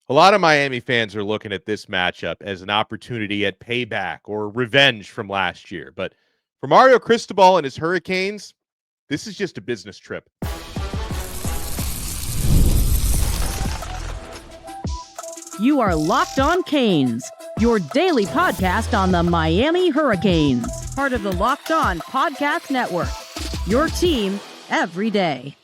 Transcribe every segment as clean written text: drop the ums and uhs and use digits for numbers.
A lot of Miami fans are looking at this matchup as an opportunity at payback or revenge from last year. But for Mario Cristobal and his Hurricanes, this is just a business trip. You are Locked On Canes, your daily podcast on the Miami Hurricanes, part of the Locked On Podcast Network, your team every day.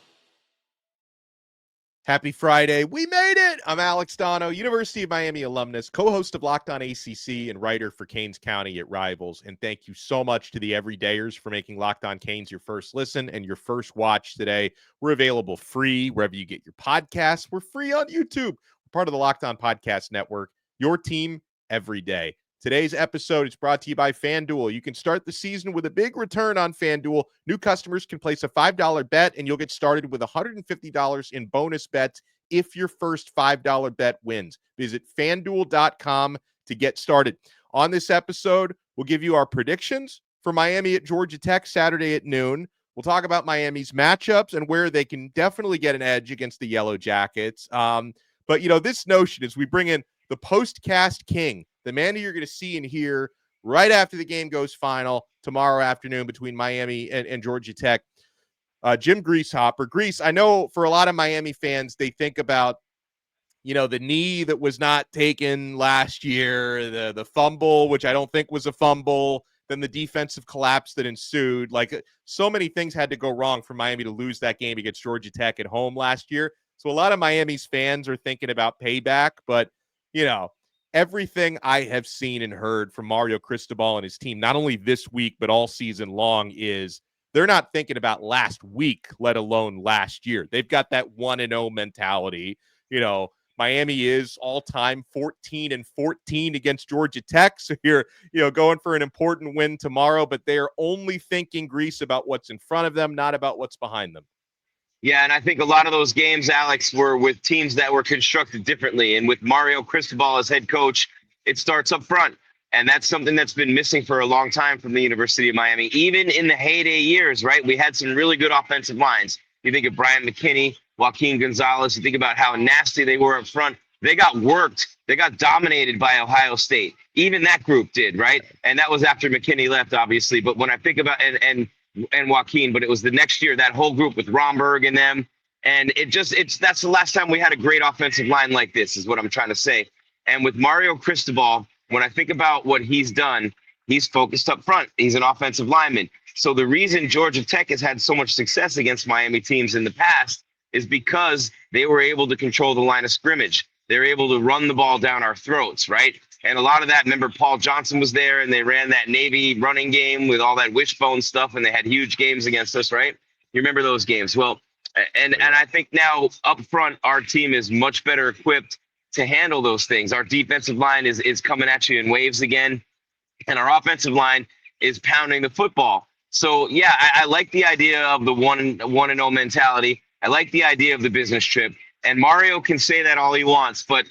Happy Friday. We made it. I'm Alex Dono, University of Miami alumnus, co-host of Locked On ACC and writer for Canes County at Rivals. And thank you so much to the everydayers for making Locked On Canes your first listen and your first watch today. We're available free wherever you get your podcasts. We're free on YouTube. We're part of the Locked On Podcast Network, your team every day. Today's episode is brought to you by FanDuel. You can start the season with a big return on FanDuel. New customers can place a $5 bet, and you'll get started with $150 in bonus bets if your first $5 bet wins. Visit FanDuel.com to get started. On this episode, we'll give you our predictions for Miami at Georgia Tech Saturday at noon. We'll talk about Miami's matchups and where they can definitely get an edge against the Yellow Jackets. But, this notion is we bring in the postcast king, the man who you're going to see and hear right after the game goes final tomorrow afternoon between Miami and Georgia Tech, Jim Greasehopper. Grease, I know for a lot of Miami fans, they think about, the knee that was not taken last year, the fumble, which I don't think was a fumble, then the defensive collapse that ensued. Like, so many things had to go wrong for Miami to lose that game against Georgia Tech at home last year. So a lot of Miami's fans are thinking about payback, but, everything I have seen and heard from Mario Cristobal and his team, not only this week, but all season long, is they're not thinking about last week, let alone last year. They've got that 1-0 mentality. Miami is all-time 14-14 against Georgia Tech. So you're, going for an important win tomorrow, but they are only thinking, Grease, about what's in front of them, not about what's behind them. Yeah, and I think a lot of those games, Alex, were with teams that were constructed differently. And with Mario Cristobal as head coach, it starts up front. And that's something that's been missing for a long time from the University of Miami. Even in the heyday years, right, we had some really good offensive lines. You think of Brian McKinney, Joaquin Gonzalez. You think about how nasty they were up front. They got worked. They got dominated by Ohio State. Even that group did, right? And that was after McKinney left, obviously. But when I think about and Joaquin, but it was the next year, that whole group with Romberg and them. And that's the last time we had a great offensive line like this, is what I'm trying to say. And with Mario Cristobal, when I think about what he's done, he's focused up front. He's an offensive lineman. So the reason Georgia Tech has had so much success against Miami teams in the past is because they were able to control the line of scrimmage. They're able to run the ball down our throats, right? And a lot of that, remember, Paul Johnson was there, and they ran that Navy running game with all that wishbone stuff, and they had huge games against us, right? You remember those games? Well, and I think now up front, our team is much better equipped to handle those things. Our defensive line is coming at you in waves again, and our offensive line is pounding the football. So, yeah, I like the idea of the 1-0 mentality. I like the idea of the business trip. And Mario can say that all he wants, but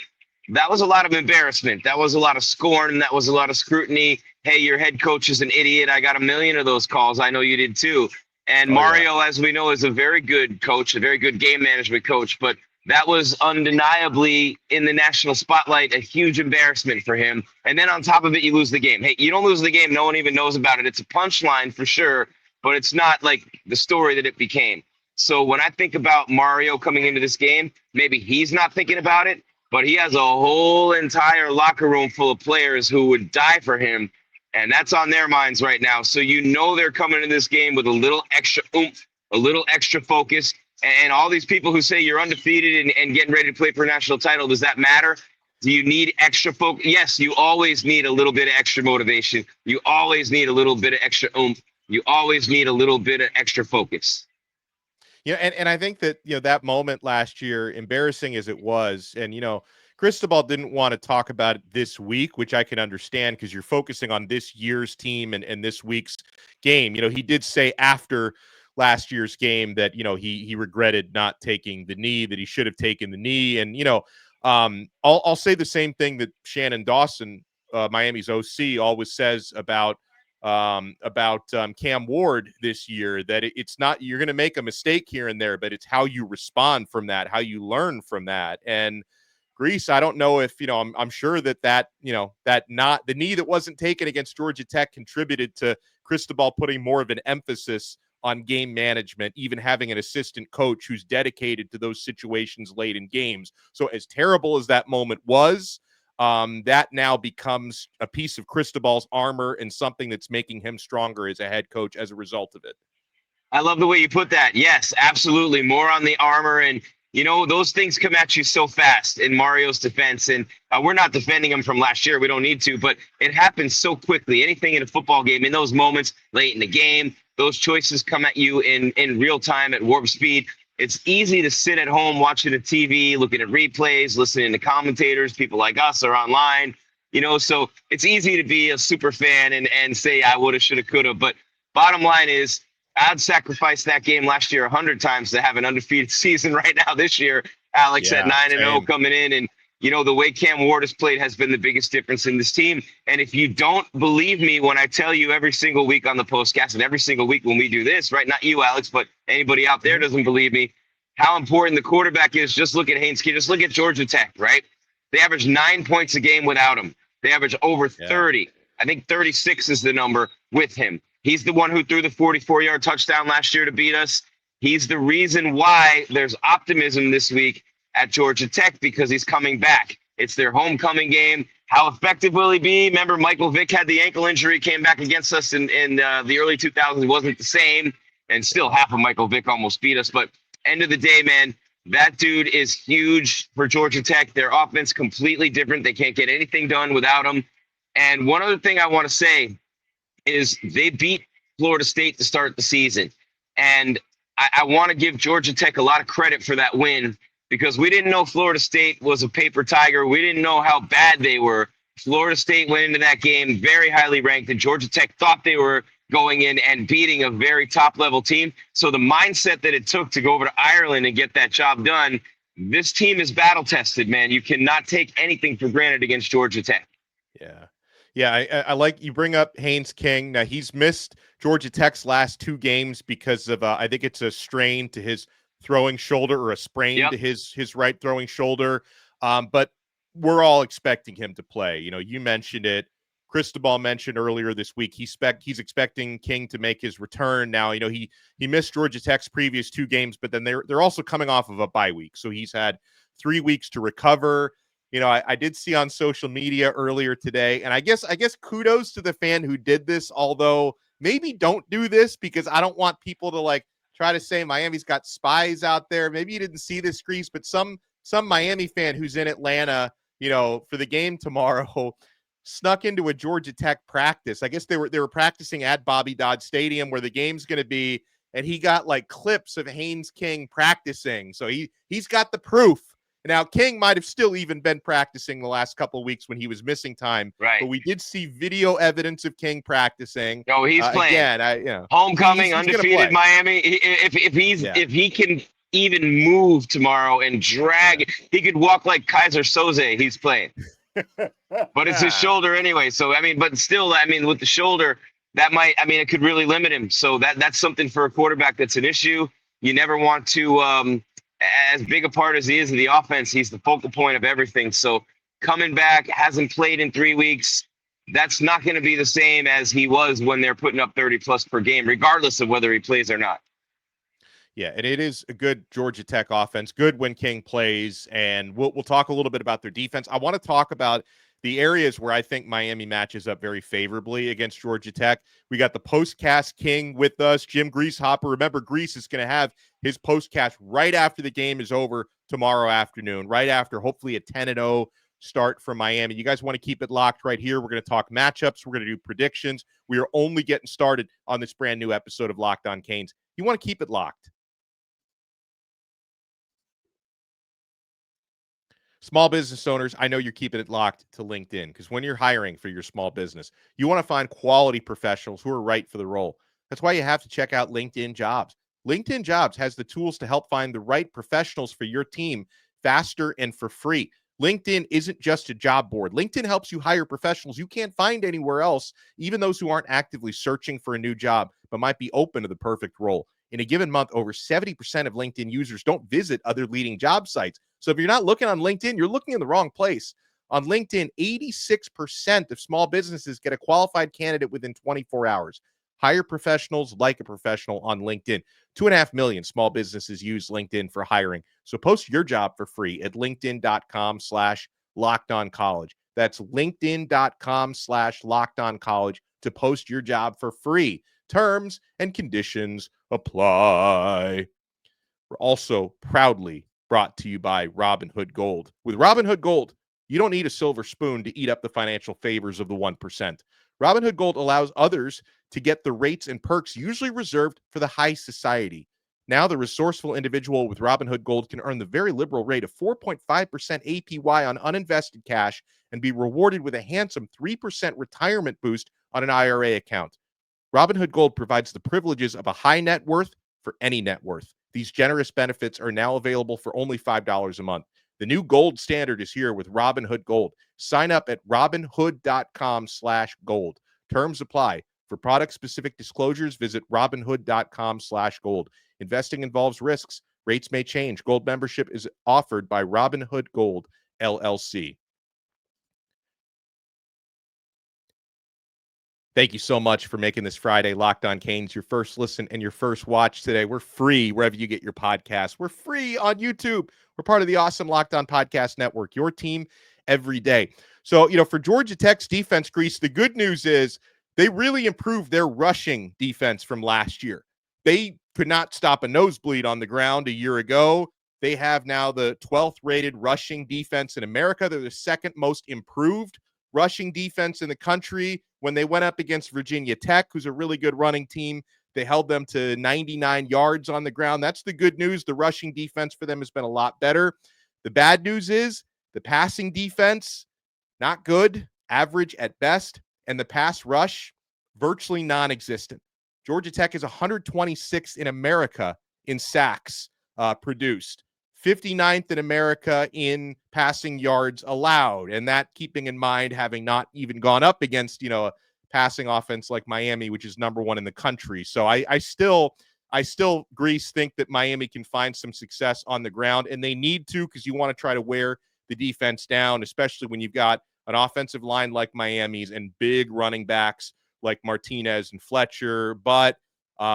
that was a lot of embarrassment. That was a lot of scorn. That was a lot of scrutiny. Hey, your head coach is an idiot. I got a million of those calls. I know you did too. And Mario, as we know, is a very good coach, a very good game management coach. But that was undeniably, in the national spotlight, a huge embarrassment for him. And then on top of it, you lose the game. Hey, you don't lose the game. No one even knows about it. It's a punchline for sure, but it's not like the story that it became. So when I think about Mario coming into this game, maybe he's not thinking about it, but he has a whole entire locker room full of players who would die for him, and that's on their minds right now. So they're coming into this game with a little extra oomph, a little extra focus, and all these people who say you're undefeated and getting ready to play for a national title, does that matter? Do you need extra focus? Yes, you always need a little bit of extra motivation. You always need a little bit of extra oomph. You always need a little bit of extra focus. And I think that, that moment last year, embarrassing as it was, and, Cristobal didn't want to talk about it this week, which I can understand because you're focusing on this year's team and this week's game. He did say after last year's game that, he regretted not taking the knee, that he should have taken the knee. And, I'll say the same thing that Shannon Dawson, Miami's OC, always says about Cam Ward this year, that it's not, you're going to make a mistake here and there, but it's how you respond from that, how you learn from that. And, Greece, I don't know if, I'm sure that not the knee that wasn't taken against Georgia Tech contributed to Cristobal putting more of an emphasis on game management, even having an assistant coach who's dedicated to those situations late in games. So as terrible as that moment was, that now becomes a piece of Cristobal's armor and something that's making him stronger as a head coach as a result of it. I love the way you put that. Yes, absolutely. More on the armor. And, those things come at you so fast in Mario's defense. And we're not defending him from last year. We don't need to, but it happens so quickly. Anything in a football game, in those moments late in the game, those choices come at you in real time at warp speed. It's easy to sit at home watching the TV, looking at replays, listening to commentators. People like us are online, so it's easy to be a super fan and say, I woulda, shoulda, coulda. But bottom line is, I'd sacrifice that game last year 100 times to have an undefeated season right now this year. Alex at 9-0 coming in. And, the way Cam Ward has played has been the biggest difference in this team. And if you don't believe me when I tell you every single week on the postcast and every single week when we do this, right? Not you, Alex, but anybody out there doesn't believe me, how important the quarterback is. Just look at Haynes King. Just look at Georgia Tech, right? They average 9 points a game without him. They average over 30. I think 36 is the number with him. He's the one who threw the 44-yard touchdown last year to beat us. He's the reason why there's optimism this week at Georgia Tech, because he's coming back. It's their homecoming game. How effective will he be? Remember, Michael Vick had the ankle injury, came back against us in the early 2000s. It wasn't the same, and still half of Michael Vick almost beat us. But end of the day, man, that dude is huge for Georgia Tech. Their offense completely different. They can't get anything done without him. And one other thing I want to say is they beat Florida State to start the season. And I want to give Georgia Tech a lot of credit for that win, because we didn't know Florida State was a paper tiger. We didn't know how bad they were. Florida State went into that game very highly ranked, and Georgia Tech thought they were going in and beating a very top-level team. So the mindset that it took to go over to Ireland and get that job done, this team is battle-tested, man. You cannot take anything for granted against Georgia Tech. Yeah. Yeah, I like you bring up Haynes King. Now, he's missed Georgia Tech's last 2 games because of, I think it's a strain to his throwing shoulder or a sprain to his right throwing shoulder. But we're all expecting him to play. You mentioned it. Cristobal mentioned earlier this week he's expecting King to make his return. Now, he missed Georgia Tech's previous 2 games, but then they're also coming off of a bye week. So he's had 3 weeks to recover. I did see on social media earlier today, and I guess kudos to the fan who did this, although maybe don't do this, because I don't want people to try to say Miami's got spies out there. Maybe you didn't see this, Grease, but some Miami fan who's in Atlanta, for the game tomorrow, snuck into a Georgia Tech practice. I guess they were practicing at Bobby Dodd Stadium where the game's going to be, and he got clips of Haynes King practicing. So he's got the proof. Now, King might have still even been practicing the last couple of weeks when he was missing time. Right. But we did see video evidence of King practicing. No, he's playing. Again, homecoming, he's undefeated Miami. If he can even move tomorrow and drag, he could walk like Kaiser Soze. He's playing. But it's his shoulder anyway. So, but still, with the shoulder, that might, it could really limit him. So that's something for a quarterback that's an issue. You never want to, as big a part as he is of the offense, he's the focal point of everything. So coming back, hasn't played in 3 weeks. That's not going to be the same as he was when they're putting up 30 plus per game, regardless of whether he plays or not. Yeah, and it is a good Georgia Tech offense, good when King plays, and we'll talk a little bit about their defense. I want to talk about the areas where I think Miami matches up very favorably against Georgia Tech. We got the postcast king with us, Jim Greasehopper. Remember, Grease is going to have his postcast right after the game is over tomorrow afternoon, right after hopefully a 10-0 start for Miami. You guys want to keep it locked right here. We're going to talk matchups. We're going to do predictions. We are only getting started on this brand new episode of Locked On Canes. You want to keep it locked. Small business owners, I know you're keeping it locked to LinkedIn, because when you're hiring for your small business, you want to find quality professionals who are right for the role. That's why you have to check out LinkedIn Jobs. LinkedIn Jobs has the tools to help find the right professionals for your team faster and for free. LinkedIn isn't just a job board. LinkedIn helps you hire professionals you can't find anywhere else, even those who aren't actively searching for a new job, but might be open to the perfect role. In a given month, over 70% of LinkedIn users don't visit other leading job sites. So if you're not looking on LinkedIn, you're looking in the wrong place. On LinkedIn, 86% of small businesses get a qualified candidate within 24 hours. Hire professionals like a professional on LinkedIn. 2.5 million small businesses use LinkedIn for hiring. So post your job for free at linkedin.com/lockedoncollege. That's linkedin.com/lockedoncollege to post your job for free. Terms and conditions apply. We're also proudly brought to you by Robinhood Gold. With Robinhood Gold, you don't need a silver spoon to eat up the financial favors of the 1%. Robinhood Gold allows others to get the rates and perks usually reserved for the high society. Now, the resourceful individual with Robinhood Gold can earn the very liberal rate of 4.5% APY on uninvested cash and be rewarded with a handsome 3% retirement boost on an IRA account. Robinhood Gold provides the privileges of a high net worth for any net worth. These generous benefits are now available for only $5 a month. The new gold standard is here with Robinhood Gold. Sign up at robinhood.com/gold. Terms apply. For product-specific disclosures, visit robinhood.com/gold. Investing involves risks. Rates may change. Gold membership is offered by Robinhood Gold, LLC. Thank you so much for making this Friday Locked On Canes your first listen and your first watch today. We're free wherever you get your podcasts. We're free on YouTube. We're part of the awesome Locked On Podcast Network, your team every day. So, for Georgia Tech's defense, Grease, the good news is they really improved their rushing defense from last year. They could not stop a nosebleed on the ground a year ago. They have now the 12th rated rushing defense in America. They're the second most improved rushing defense in the country. When they went up against Virginia Tech, who's a really good running team, they held them to 99 yards on the ground. That's the good news. The rushing defense for them has been a lot better. The bad news is the passing defense, not good, average at best, and the pass rush, virtually non-existent. Georgia Tech is 126th in America in sacks produced. 59th in America in passing yards allowed, and that keeping in mind having not even gone up against, a passing offense like Miami, which is number one in the country. So I still, Grease, think that Miami can find some success on the ground, and they need to, because you want to try to wear the defense down, especially when you've got an offensive line like Miami's and big running backs like Martinez and Fletcher. But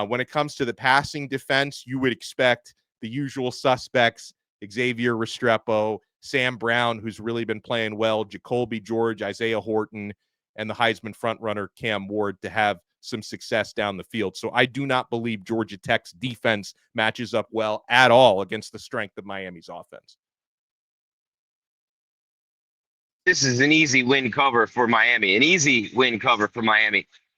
when it comes to the passing defense, you would expect the usual suspects: Xavier Restrepo, Sam Brown, who's really been playing well, Jacoby George, Isaiah Horton, and the Heisman frontrunner Cam Ward to have some success down the field. So I do not believe Georgia Tech's defense matches up well at all against the strength of Miami's offense. This is an easy win cover for Miami,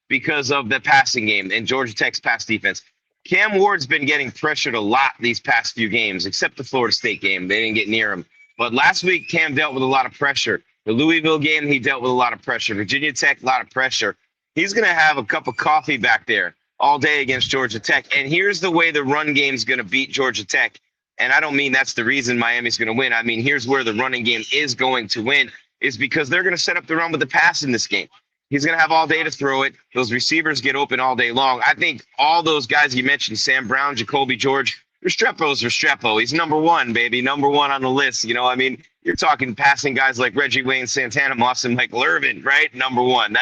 because of the passing game and Georgia Tech's pass defense. Cam Ward's been getting pressured a lot these past few games, except the Florida State game. They didn't get near him. But last week, Cam dealt with a lot of pressure. The Louisville game, he dealt with a lot of pressure. Virginia Tech, a lot of pressure. He's going to have a cup of coffee back there all day against Georgia Tech. And here's the way the run game's going to beat Georgia Tech. And I don't mean that's the reason Miami's going to win. I mean, here's where the running game is going to win, is because they're going to set up the run with the pass in this game. He's going to have all day to throw it. Those receivers get open all day long. I think all those guys you mentioned, Sam Brown, Jacoby George, Restrepo's Restrepo. He's number one, baby, number one on the list. You're talking passing guys like Reggie Wayne, Santana Moss, and Michael Irvin, right? Number one.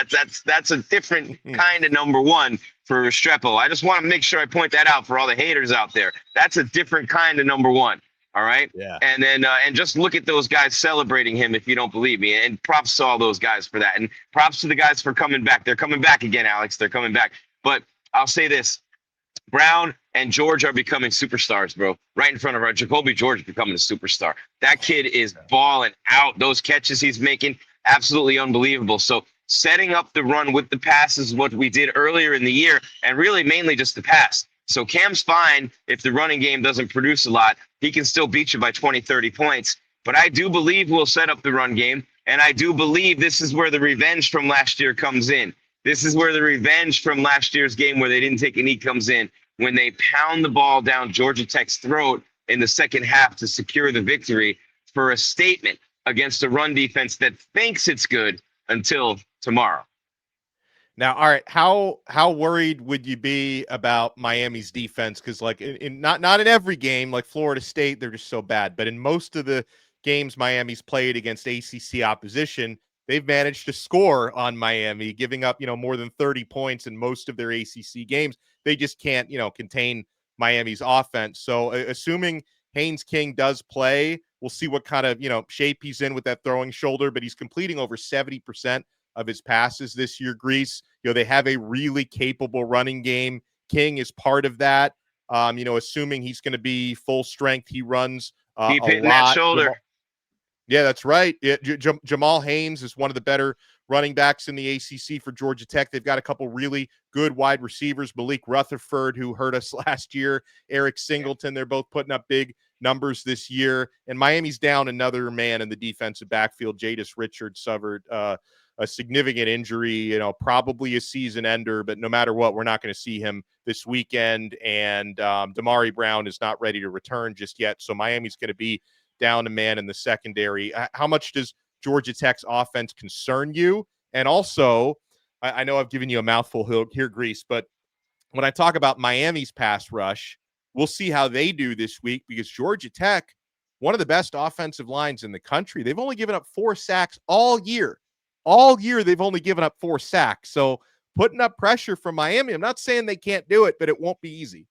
That's a different kind of number one for Restrepo. I just want to make sure I point that out for all the haters out there. That's a different kind of number one. All right. Yeah. And then and just look at those guys celebrating him if you don't believe me. And props to all those guys for that. And props to the guys for coming back. They're coming back again, Alex. They're coming back. But I'll say this. Brown and George are becoming superstars, bro. Right in front of our Jacoby George becoming a superstar. That kid is balling out. Those catches he's making, absolutely unbelievable. So setting up the run with the pass is what we did earlier in the year, and really mainly just the pass. So Cam's fine if the running game doesn't produce a lot. He can still beat you by 20, 30 points. But I do believe we'll set up the run game, and I do believe this is where the revenge from last year comes in. This is where the revenge from last year's game where they didn't take a knee comes in, when they pound the ball down Georgia Tech's throat in the second half to secure the victory for a statement against a run defense that thinks it's good until tomorrow. Now, all right, how worried would you be about Miami's defense? Because like in not in every game, like Florida State, they're just so bad. But in most of the games Miami's played against ACC opposition, they've managed to score on Miami, giving up more than 30 points in most of their ACC games. They just can't contain Miami's offense. So assuming Haynes King does play, we'll see what kind of shape he's in with that throwing shoulder. But he's completing over 70% of his passes this year, Grease. They have a really capable running game. King is part of that. Assuming he's going to be full strength, he runs Keep a hitting that lot. shoulder. Yeah, that's right. Yeah, Jamal Haynes is one of the better running backs in the ACC for Georgia Tech. They've got a couple really good wide receivers. Malik Rutherford, who hurt us last year. Eric Singleton. They're both putting up big numbers this year. And Miami's down another man in the defensive backfield. Jadis Richards suffered a significant injury, probably a season ender, but no matter what, we're not going to see him this weekend. And Damari Brown is not ready to return just yet. So Miami's going to be down a man in the secondary. How much does Georgia Tech's offense concern you? And also, I know I've given you a mouthful here, Grease, but when I talk about Miami's pass rush, we'll see how they do this week because Georgia Tech, one of the best offensive lines in the country, they've only given up 4 sacks all year. All year, they've only given up 4 sacks. So putting up pressure from Miami, I'm not saying they can't do it, but it won't be easy.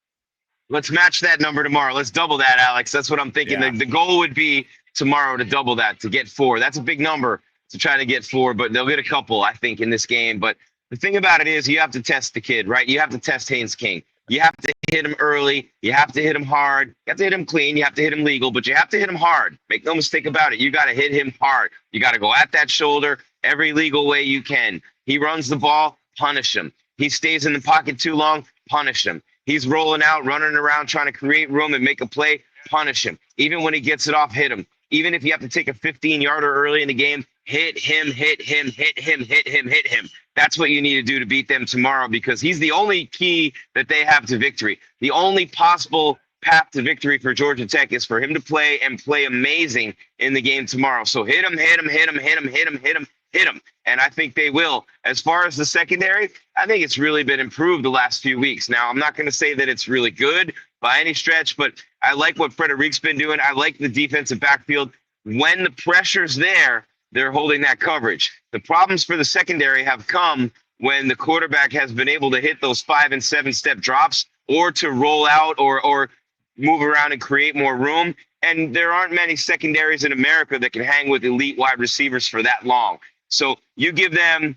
Let's match that number tomorrow. Let's double that, Alex. That's what I'm thinking. Yeah. The goal would be tomorrow to double that, to get 4. That's a big number to try to get 4, but they'll get a couple, I think, in this game. But the thing about it is you have to test the kid, right? You have to test Haynes King. You have to hit him early. You have to hit him hard. You have to hit him clean. You have to hit him legal, but you have to hit him hard. Make no mistake about it. You got to hit him hard. You got to go at that shoulder every legal way you can. He runs the ball, punish him. He stays in the pocket too long, punish him. He's rolling out, running around, trying to create room and make a play, punish him. Even when he gets it off, hit him. Even if you have to take a 15-yarder early in the game, hit him, hit him, hit him, hit him, hit him. That's what you need to do to beat them tomorrow because he's the only key that they have to victory. The only possible path to victory for Georgia Tech is for him to play and play amazing in the game tomorrow. So hit him, hit him, hit him, hit him, hit him, hit him, hit him. And I think they will. As far as the secondary, I think it's really been improved the last few weeks. Now, I'm not going to say that it's really good by any stretch, but I like what Frederic's been doing. I like the defensive backfield. When the pressure's there, they're holding that coverage. The problems for the secondary have come when the quarterback has been able to hit those 5 and 7 step drops or to roll out or move around and create more room. And there aren't many secondaries in America that can hang with elite wide receivers for that long. So you give them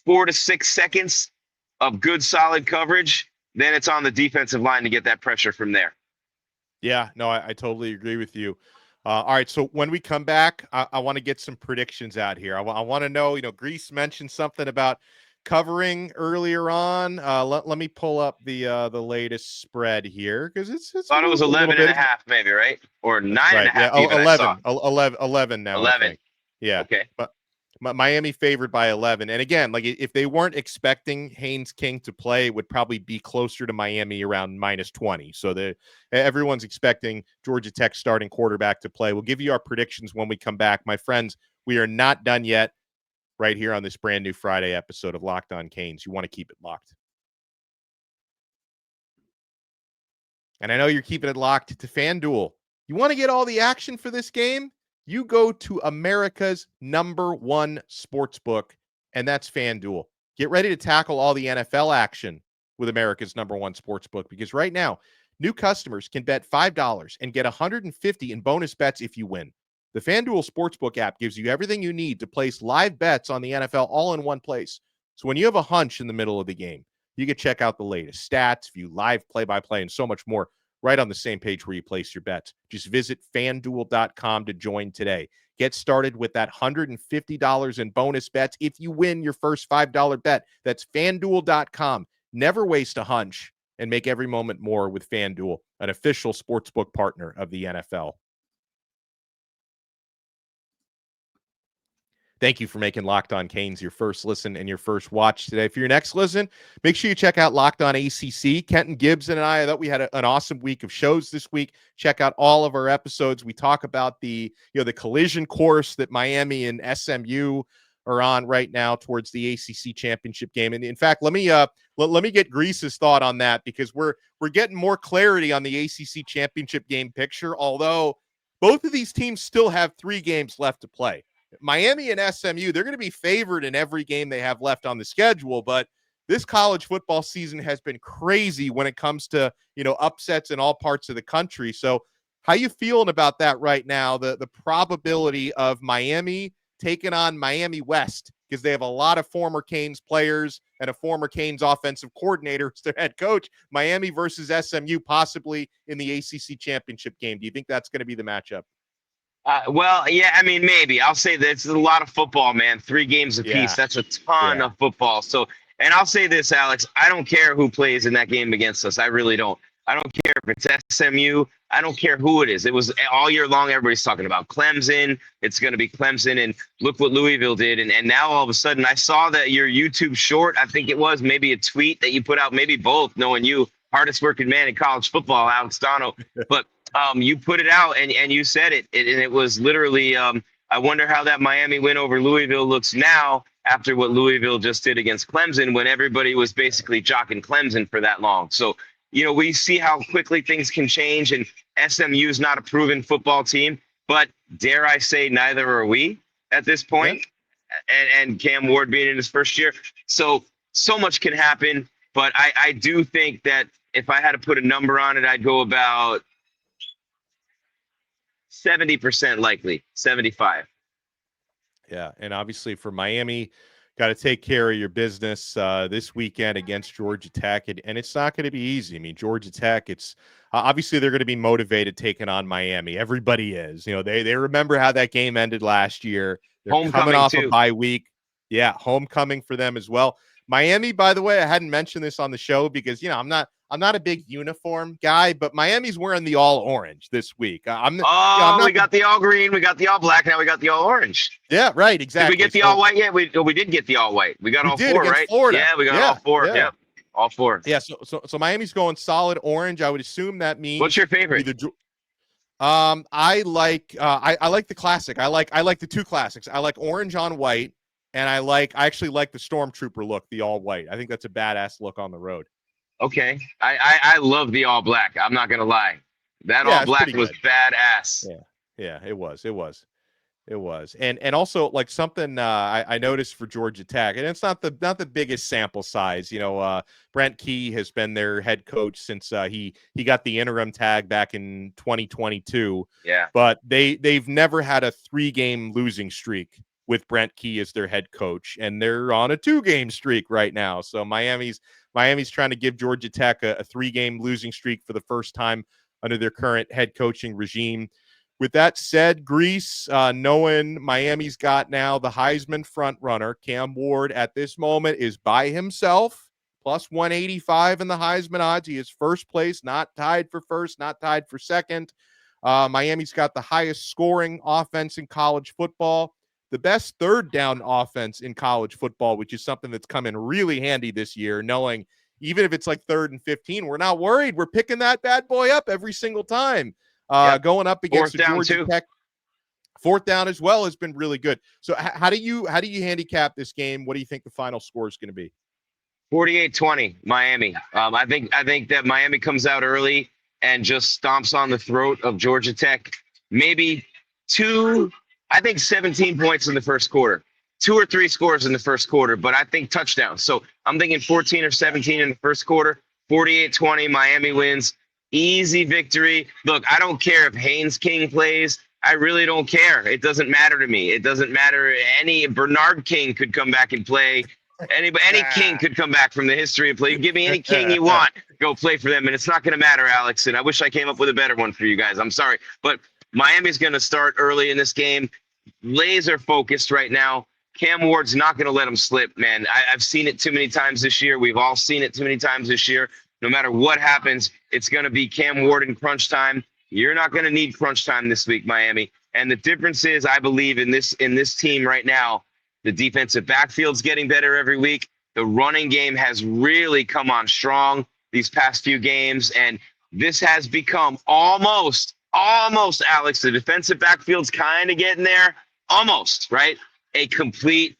4 to 6 seconds of good, solid coverage, then it's on the defensive line to get that pressure from there. Yeah, no, I totally agree with you. All right, so when we come back, I want to get some predictions out here. I want to know, Grease mentioned something about covering earlier on. Let me pull up the latest spread here because it's thought it was 11 and a half maybe, right? Or 9 and a half. Yeah, even, 11 now. 11. Yeah. Okay. But Miami favored by 11. And again, like if they weren't expecting Haynes King to play, it would probably be closer to Miami around -20. So everyone's expecting Georgia Tech starting quarterback to play. We'll give you our predictions when we come back. My friends, we are not done yet right here on this brand new Friday episode of Locked On Canes. You want to keep it locked. And I know you're keeping it locked to FanDuel. You want to get all the action for this game? You go to America's #1 sportsbook, and that's FanDuel. Get ready to tackle all the NFL action with America's #1 sportsbook because right now, new customers can bet $5 and get $150 in bonus bets if you win. The FanDuel Sportsbook app gives you everything you need to place live bets on the NFL all in one place. So when you have a hunch in the middle of the game, you can check out the latest stats, view live play-by-play, and so much more right on the same page where you place your bets. Just visit FanDuel.com to join today. Get started with that $150 in bonus bets if you win your first $5 bet. That's FanDuel.com. Never waste a hunch and make every moment more with FanDuel, an official sportsbook partner of the NFL. Thank you for making Locked On Canes your first listen and your first watch today. For your next listen, make sure you check out Locked On ACC. Kenton Gibson and I thought we had an awesome week of shows this week. Check out all of our episodes. We talk about the collision course that Miami and SMU are on right now towards the ACC Championship game. And in fact, let me get Grease's thought on that, because we're getting more clarity on the ACC Championship game picture, although both of these teams still have 3 games left to play. Miami and SMU, they're going to be favored in every game they have left on the schedule, but this college football season has been crazy when it comes to, upsets in all parts of the country. So how you feeling about that right now, the probability of Miami taking on Miami West, because they have a lot of former Canes players and a former Canes offensive coordinator as their head coach, Miami versus SMU possibly in the ACC Championship game. Do you think that's going to be the matchup? Well, yeah, I mean, maybe. I'll say that it's a lot of football, man. 3 games apiece. Yeah. That's a ton of football. So, and I'll say this, Alex, I don't care who plays in that game against us. I really don't. I don't care if it's SMU. I don't care who it is. It was all year long. Everybody's talking about Clemson. It's going to be Clemson. And look what Louisville did. And now all of a sudden I saw that your YouTube short, I think it was maybe a tweet that you put out, maybe both, knowing you, hardest working man in college football, Alex Dono. But you put it out and you said it. And it was literally, I wonder how that Miami win over Louisville looks now after what Louisville just did against Clemson, when everybody was basically jocking Clemson for that long. So, we see how quickly things can change, and SMU is not a proven football team, but dare I say neither are we at this point. Yeah. And Cam Ward being in his first year. So much can happen, but I do think that if I had to put a number on it, I'd go about 70% likely, 75. Yeah, and obviously for Miami, got to take care of your business this weekend against Georgia Tech, and it's not going to be easy. I mean, Georgia Tech, it's obviously they're going to be motivated taking on Miami. Everybody is. They remember how that game ended last year. They're coming off a bye week. Yeah, homecoming for them as well. Miami, by the way, I hadn't mentioned this on the show because I'm not a big uniform guy, but Miami's wearing the all orange this week. I'm not we got the all green, we got the all black, now we got the all orange. Yeah, right, exactly. Did we get the all white yet? We did get the all white. We got all 4, right? Florida. Yeah, we got all 4. Yeah, all 4. Yeah, so Miami's going solid orange. I would assume that means. What's your favorite? I like the classic. I like the 2 classics. I like orange on white, and I actually like the Stormtrooper look, the all white. I think that's a badass look on the road. Okay. I love the all black. I'm not going to lie. That all black was badass. Yeah, it was. And also like something I noticed for Georgia Tech, and it's not the biggest sample size. Brent Key has been their head coach since he got the interim tag back in 2022. Yeah. But they've never had a 3-game losing streak with Brent Key as their head coach, and they're on a 2-game streak right now. So Miami's trying to give Georgia Tech a 3-game losing streak for the first time under their current head coaching regime. With that said, Grease, knowing Miami's got now the Heisman frontrunner, Cam Ward at this moment is by himself, plus 185 in the Heisman odds. He is first place, not tied for first, not tied for second. Miami's got the highest scoring offense in college football, the best third down offense in college football, which is something that's come in really handy this year, knowing even if it's like 3rd and 15, we're not worried. We're picking that bad boy up every single time. Going up against the Georgia Tech, 4th down as well has been really good. So how do you handicap this game? What do you think the final score is going to be? 48-20 Miami. I think that Miami comes out early and just stomps on the throat of Georgia Tech. Maybe 17 points in the first quarter. 2 or 3 scores in the first quarter, but I think touchdowns. So I'm thinking 14 or 17 in the first quarter. 48-20 Miami wins. Easy victory. Look, I don't care if Haynes King plays. I really don't care. It doesn't matter to me. It doesn't matter. Bernard King could come back and play. Any king could come back from the history of play. Give me any king you want. Go play for them. And it's not going to matter, Alex. And I wish I came up with a better one for you guys. I'm sorry. But Miami's going to start early in this game. Laser focused right now. Cam Ward's not going to let him slip, man. I've seen it too many times this year. We've all seen it too many times this year. No matter what happens, it's going to be Cam Ward in crunch time. You're not going to need crunch time this week, Miami. And the difference is, I believe in this team right now, the defensive backfield's getting better every week. The running game has really come on strong these past few games. And this has become almost, Alex, the defensive backfield's kind of getting there. Almost, right? A complete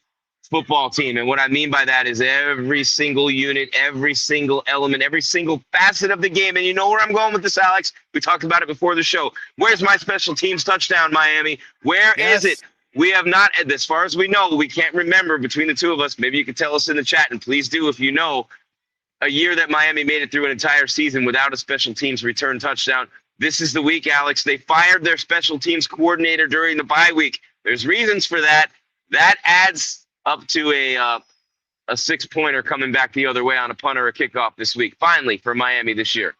football team. And what I mean by that is every single unit, every single element, every single facet of the game. And you know where I'm going with this, Alex? We talked about it before the show. Where's my special teams touchdown, Miami? Where is it? We have not, as far as we know, we can't remember between the two of us. Maybe you could tell us in the chat, and please do if you know, a year that Miami made it through an entire season without a special teams return touchdown. This is the week, Alex. They fired their special teams coordinator during the bye week. There's reasons for that. That adds up to a 6-pointer coming back the other way on a punt or a kickoff this week. Finally, for Miami this year.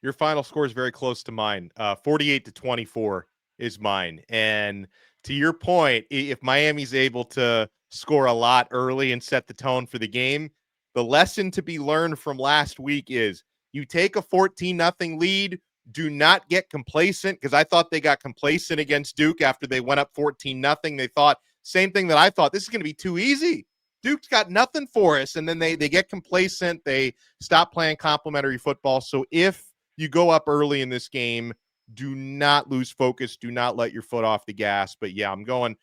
Your final score is very close to mine. 48-24 is mine. And to your point, if Miami's able to score a lot early and set the tone for the game, the lesson to be learned from last week is you take a 14-0 lead, do not get complacent, because I thought they got complacent against Duke after they went up 14-0. They thought, same thing that I thought, this is going to be too easy. Duke's got nothing for us, and then they get complacent. They stop playing complimentary football. So if you go up early in this game, do not lose focus. Do not let your foot off the gas. But yeah, I'm going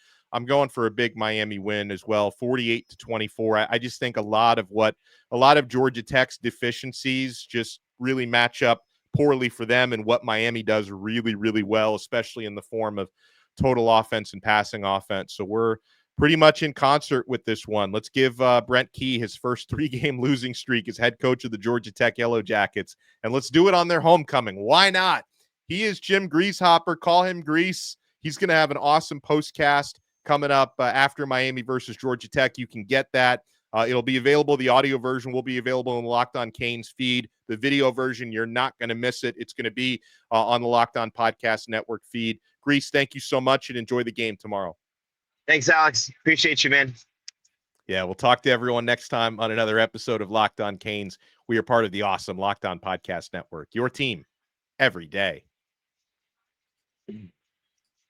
for a big Miami win as well, 48-24. I just think a lot of Georgia Tech's deficiencies just really match up poorly for them, and what Miami does really, really well, especially in the form of total offense and passing offense. So we're pretty much in concert with this one. Let's give Brent Key his first 3-game losing streak as head coach of the Georgia Tech Yellow Jackets, and let's do it on their homecoming. Why not? He is Jim Greasehopper. Call him Grease. He's going to have an awesome postcast coming up after Miami versus Georgia Tech. You can get that. It'll be available. The audio version will be available in the Locked On Canes feed. The video version, you're not going to miss it. It's going to be on the Locked On Podcast Network feed. Grease, thank you so much, and enjoy the game tomorrow. Thanks, Alex. Appreciate you, man. Yeah, we'll talk to everyone next time on another episode of Locked On Canes. We are part of the awesome Locked On Podcast Network, your team every day.